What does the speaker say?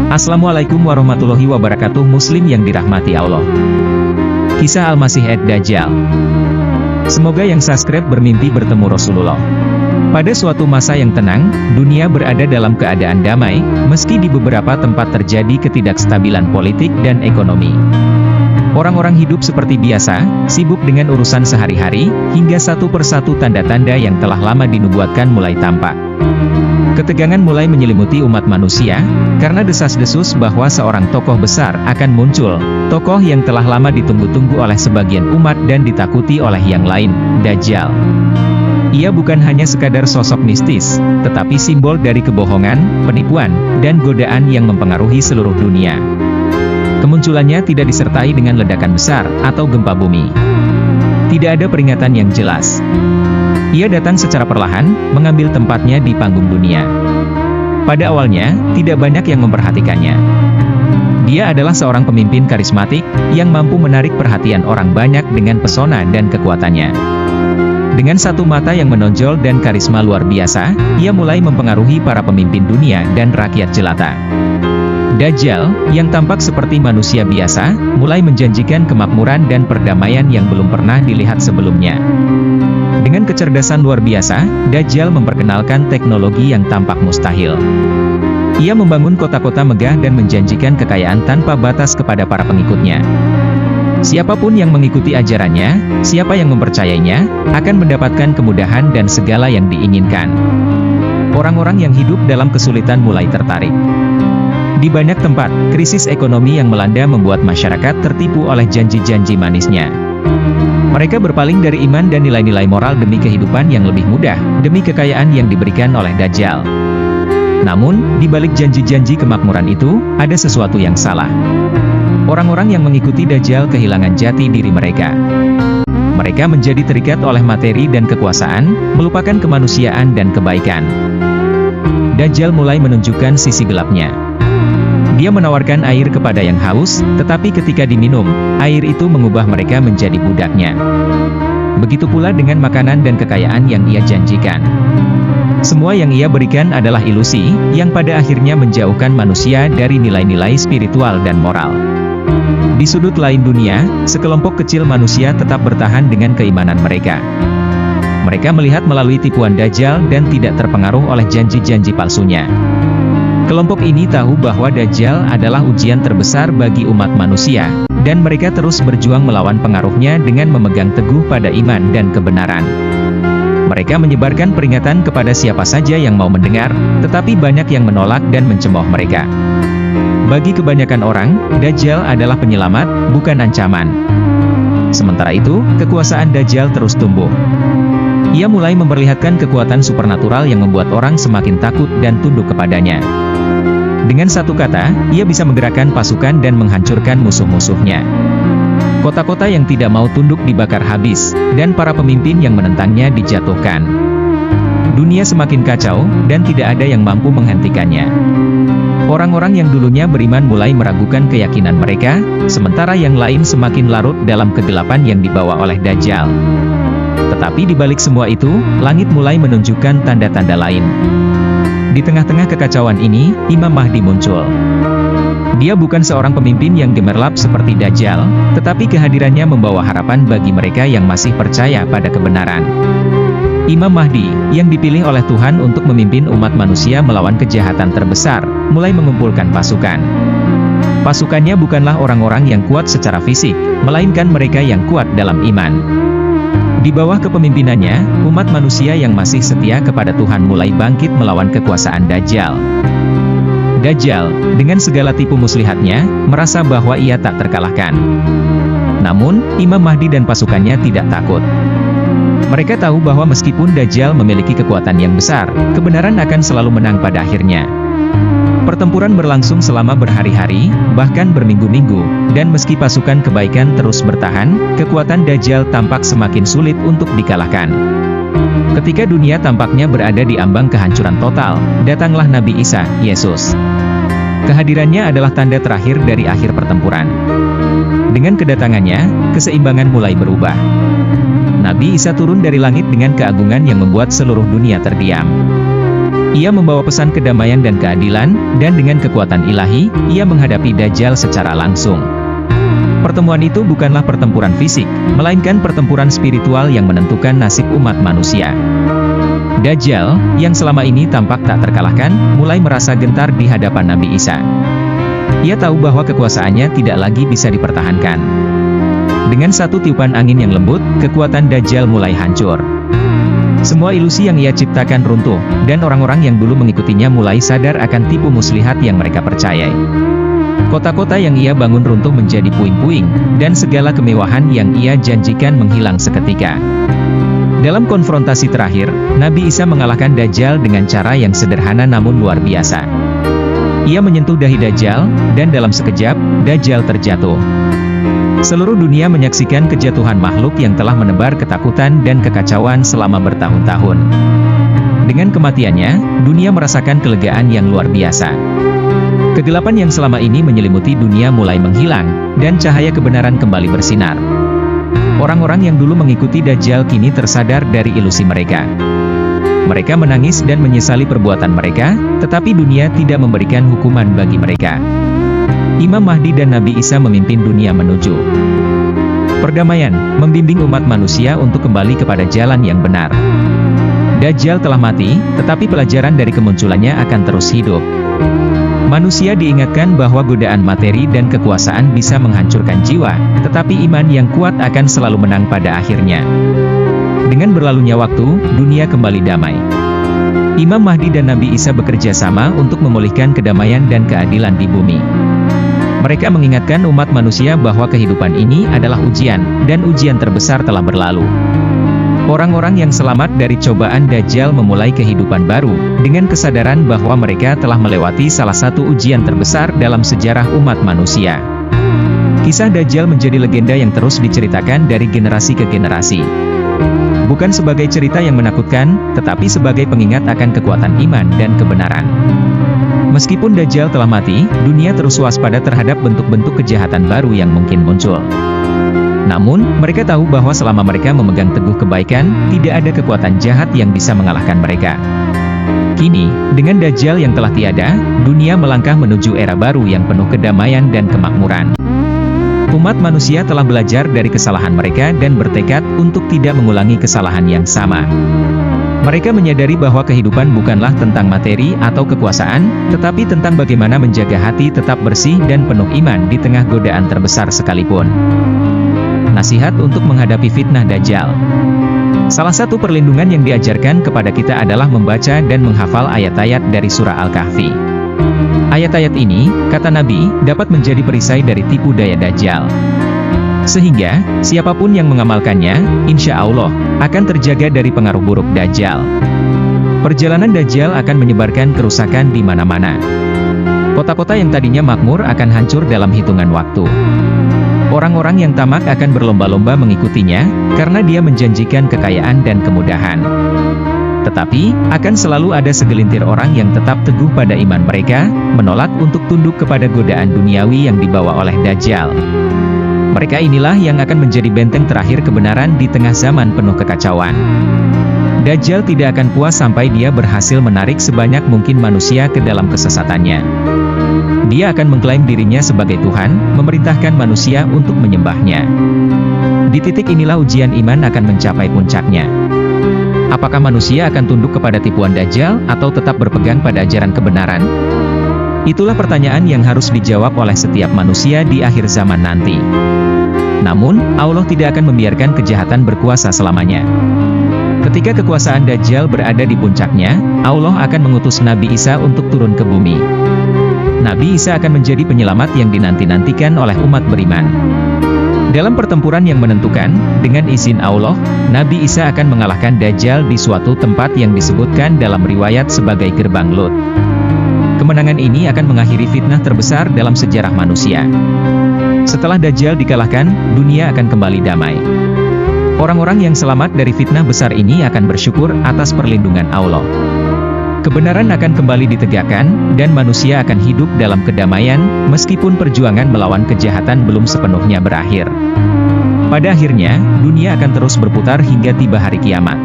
Assalamualaikum warahmatullahi wabarakatuh. Muslim yang dirahmati Allah. Kisah Al-Masih ad-Dajjal. Semoga yang subscribe bermimpi bertemu Rasulullah. Pada suatu masa yang tenang, dunia berada dalam keadaan damai, meski di beberapa tempat terjadi ketidakstabilan politik dan ekonomi. Orang-orang hidup seperti biasa, sibuk dengan urusan sehari-hari, hingga satu persatu tanda-tanda yang telah lama dinubuatkan mulai tampak. Ketegangan mulai menyelimuti umat manusia, karena desas-desus bahwa seorang tokoh besar akan muncul, tokoh yang telah lama ditunggu-tunggu oleh sebagian umat dan ditakuti oleh yang lain, Dajjal. Ia bukan hanya sekadar sosok mistis, tetapi simbol dari kebohongan, penipuan, dan godaan yang mempengaruhi seluruh dunia. Kemunculannya tidak disertai dengan ledakan besar atau gempa bumi. Tidak ada peringatan yang jelas. Ia datang secara perlahan, mengambil tempatnya di panggung dunia. Pada awalnya, tidak banyak yang memperhatikannya. Dia adalah seorang pemimpin karismatik, yang mampu menarik perhatian orang banyak dengan pesona dan kekuatannya. Dengan satu mata yang menonjol dan karisma luar biasa, ia mulai mempengaruhi para pemimpin dunia dan rakyat jelata. Dajjal, yang tampak seperti manusia biasa, mulai menjanjikan kemakmuran dan perdamaian yang belum pernah dilihat sebelumnya. Dengan kecerdasan luar biasa, Dajjal memperkenalkan teknologi yang tampak mustahil. Ia membangun kota-kota megah dan menjanjikan kekayaan tanpa batas kepada para pengikutnya. Siapapun yang mengikuti ajarannya, siapa yang mempercayainya, akan mendapatkan kemudahan dan segala yang diinginkan. Orang-orang yang hidup dalam kesulitan mulai tertarik. Di banyak tempat, krisis ekonomi yang melanda membuat masyarakat tertipu oleh janji-janji manisnya. Mereka berpaling dari iman dan nilai-nilai moral demi kehidupan yang lebih mudah, demi kekayaan yang diberikan oleh Dajjal. Namun, di balik janji-janji kemakmuran itu, ada sesuatu yang salah. Orang-orang yang mengikuti Dajjal kehilangan jati diri mereka. Mereka menjadi terikat oleh materi dan kekuasaan, melupakan kemanusiaan dan kebaikan. Dajjal mulai menunjukkan sisi gelapnya. Dia menawarkan air kepada yang haus, tetapi ketika diminum, air itu mengubah mereka menjadi budaknya. Begitu pula dengan makanan dan kekayaan yang ia janjikan. Semua yang ia berikan adalah ilusi, yang pada akhirnya menjauhkan manusia dari nilai-nilai spiritual dan moral. Di sudut lain dunia, sekelompok kecil manusia tetap bertahan dengan keimanan mereka. Mereka melihat melalui tipuan Dajjal dan tidak terpengaruh oleh janji-janji palsunya. Kelompok ini tahu bahwa Dajjal adalah ujian terbesar bagi umat manusia, dan mereka terus berjuang melawan pengaruhnya dengan memegang teguh pada iman dan kebenaran. Mereka menyebarkan peringatan kepada siapa saja yang mau mendengar, tetapi banyak yang menolak dan mencemooh mereka. Bagi kebanyakan orang, Dajjal adalah penyelamat, bukan ancaman. Sementara itu, kekuasaan Dajjal terus tumbuh. Ia mulai memperlihatkan kekuatan supernatural yang membuat orang semakin takut dan tunduk kepadanya. Dengan satu kata, ia bisa menggerakkan pasukan dan menghancurkan musuh-musuhnya. Kota-kota yang tidak mau tunduk dibakar habis, dan para pemimpin yang menentangnya dijatuhkan. Dunia semakin kacau, dan tidak ada yang mampu menghentikannya. Orang-orang yang dulunya beriman mulai meragukan keyakinan mereka, sementara yang lain semakin larut dalam kegelapan yang dibawa oleh Dajjal. Tetapi di balik semua itu, langit mulai menunjukkan tanda-tanda lain. Di tengah-tengah kekacauan ini, Imam Mahdi muncul. Dia bukan seorang pemimpin yang gemerlap seperti Dajjal, tetapi kehadirannya membawa harapan bagi mereka yang masih percaya pada kebenaran. Imam Mahdi, yang dipilih oleh Tuhan untuk memimpin umat manusia melawan kejahatan terbesar, mulai mengumpulkan pasukan. Pasukannya bukanlah orang-orang yang kuat secara fisik, melainkan mereka yang kuat dalam iman. Di bawah kepemimpinannya, umat manusia yang masih setia kepada Tuhan mulai bangkit melawan kekuasaan Dajjal. Dajjal, dengan segala tipu muslihatnya, merasa bahwa ia tak terkalahkan. Namun, Imam Mahdi dan pasukannya tidak takut. Mereka tahu bahwa meskipun Dajjal memiliki kekuatan yang besar, kebenaran akan selalu menang pada akhirnya. Pertempuran berlangsung selama berhari-hari, bahkan berminggu-minggu, dan meski pasukan kebaikan terus bertahan, kekuatan Dajjal tampak semakin sulit untuk dikalahkan. Ketika dunia tampaknya berada di ambang kehancuran total, datanglah Nabi Isa, Yesus. Kehadirannya adalah tanda terakhir dari akhir pertempuran. Dengan kedatangannya, keseimbangan mulai berubah. Nabi Isa turun dari langit dengan keagungan yang membuat seluruh dunia terdiam. Ia membawa pesan kedamaian dan keadilan, dan dengan kekuatan ilahi, ia menghadapi Dajjal secara langsung. Pertemuan itu bukanlah pertempuran fisik, melainkan pertempuran spiritual yang menentukan nasib umat manusia. Dajjal, yang selama ini tampak tak terkalahkan, mulai merasa gentar di hadapan Nabi Isa. Ia tahu bahwa kekuasaannya tidak lagi bisa dipertahankan. Dengan satu tiupan angin yang lembut, kekuatan Dajjal mulai hancur. Semua ilusi yang ia ciptakan runtuh, dan orang-orang yang dulu mengikutinya mulai sadar akan tipu muslihat yang mereka percayai. Kota-kota yang ia bangun runtuh menjadi puing-puing, dan segala kemewahan yang ia janjikan menghilang seketika. Dalam konfrontasi terakhir, Nabi Isa mengalahkan Dajjal dengan cara yang sederhana namun luar biasa. Ia menyentuh dahi Dajjal, dan dalam sekejap, Dajjal terjatuh. Seluruh dunia menyaksikan kejatuhan makhluk yang telah menebar ketakutan dan kekacauan selama bertahun-tahun. Dengan kematiannya, dunia merasakan kelegaan yang luar biasa. Kegelapan yang selama ini menyelimuti dunia mulai menghilang, dan cahaya kebenaran kembali bersinar. Orang-orang yang dulu mengikuti Dajjal kini tersadar dari ilusi mereka. Mereka menangis dan menyesali perbuatan mereka, tetapi dunia tidak memberikan hukuman bagi mereka. Imam Mahdi dan Nabi Isa memimpin dunia menuju perdamaian, membimbing umat manusia untuk kembali kepada jalan yang benar. Dajjal telah mati, tetapi pelajaran dari kemunculannya akan terus hidup. Manusia diingatkan bahwa godaan materi dan kekuasaan bisa menghancurkan jiwa, tetapi iman yang kuat akan selalu menang pada akhirnya. Dengan berlalunya waktu, dunia kembali damai. Imam Mahdi dan Nabi Isa bekerja sama untuk memulihkan kedamaian dan keadilan di bumi. Mereka mengingatkan umat manusia bahwa kehidupan ini adalah ujian, dan ujian terbesar telah berlalu. Orang-orang yang selamat dari cobaan Dajjal memulai kehidupan baru, dengan kesadaran bahwa mereka telah melewati salah satu ujian terbesar dalam sejarah umat manusia. Kisah Dajjal menjadi legenda yang terus diceritakan dari generasi ke generasi. Bukan sebagai cerita yang menakutkan, tetapi sebagai pengingat akan kekuatan iman dan kebenaran. Meskipun Dajjal telah mati, dunia terus waspada terhadap bentuk-bentuk kejahatan baru yang mungkin muncul. Namun, mereka tahu bahwa selama mereka memegang teguh kebaikan, tidak ada kekuatan jahat yang bisa mengalahkan mereka. Kini, dengan Dajjal yang telah tiada, dunia melangkah menuju era baru yang penuh kedamaian dan kemakmuran. Umat manusia telah belajar dari kesalahan mereka dan bertekad untuk tidak mengulangi kesalahan yang sama. Mereka menyadari bahwa kehidupan bukanlah tentang materi atau kekuasaan, tetapi tentang bagaimana menjaga hati tetap bersih dan penuh iman di tengah godaan terbesar sekalipun. Nasihat untuk menghadapi fitnah Dajjal. Salah satu perlindungan yang diajarkan kepada kita adalah membaca dan menghafal ayat-ayat dari surah Al-Kahfi. Ayat-ayat ini, kata Nabi, dapat menjadi perisai dari tipu daya Dajjal. Sehingga, siapapun yang mengamalkannya, insya Allah, akan terjaga dari pengaruh buruk Dajjal. Perjalanan Dajjal akan menyebarkan kerusakan di mana-mana. Kota-kota yang tadinya makmur akan hancur dalam hitungan waktu. Orang-orang yang tamak akan berlomba-lomba mengikutinya, karena dia menjanjikan kekayaan dan kemudahan. Tetapi, akan selalu ada segelintir orang yang tetap teguh pada iman mereka, menolak untuk tunduk kepada godaan duniawi yang dibawa oleh Dajjal. Mereka inilah yang akan menjadi benteng terakhir kebenaran di tengah zaman penuh kekacauan. Dajjal tidak akan puas sampai dia berhasil menarik sebanyak mungkin manusia ke dalam kesesatannya. Dia akan mengklaim dirinya sebagai Tuhan, memerintahkan manusia untuk menyembahnya. Di titik inilah ujian iman akan mencapai puncaknya. Apakah manusia akan tunduk kepada tipuan Dajjal, atau tetap berpegang pada ajaran kebenaran? Itulah pertanyaan yang harus dijawab oleh setiap manusia di akhir zaman nanti. Namun, Allah tidak akan membiarkan kejahatan berkuasa selamanya. Ketika kekuasaan Dajjal berada di puncaknya, Allah akan mengutus Nabi Isa untuk turun ke bumi. Nabi Isa akan menjadi penyelamat yang dinanti-nantikan oleh umat beriman. Dalam pertempuran yang menentukan, dengan izin Allah, Nabi Isa akan mengalahkan Dajjal di suatu tempat yang disebutkan dalam riwayat sebagai Gerbang Lut. Kemenangan ini akan mengakhiri fitnah terbesar dalam sejarah manusia. Setelah Dajjal dikalahkan, dunia akan kembali damai. Orang-orang yang selamat dari fitnah besar ini akan bersyukur atas perlindungan Allah. Kebenaran akan kembali ditegakkan, dan manusia akan hidup dalam kedamaian, meskipun perjuangan melawan kejahatan belum sepenuhnya berakhir. Pada akhirnya, dunia akan terus berputar hingga tiba hari kiamat.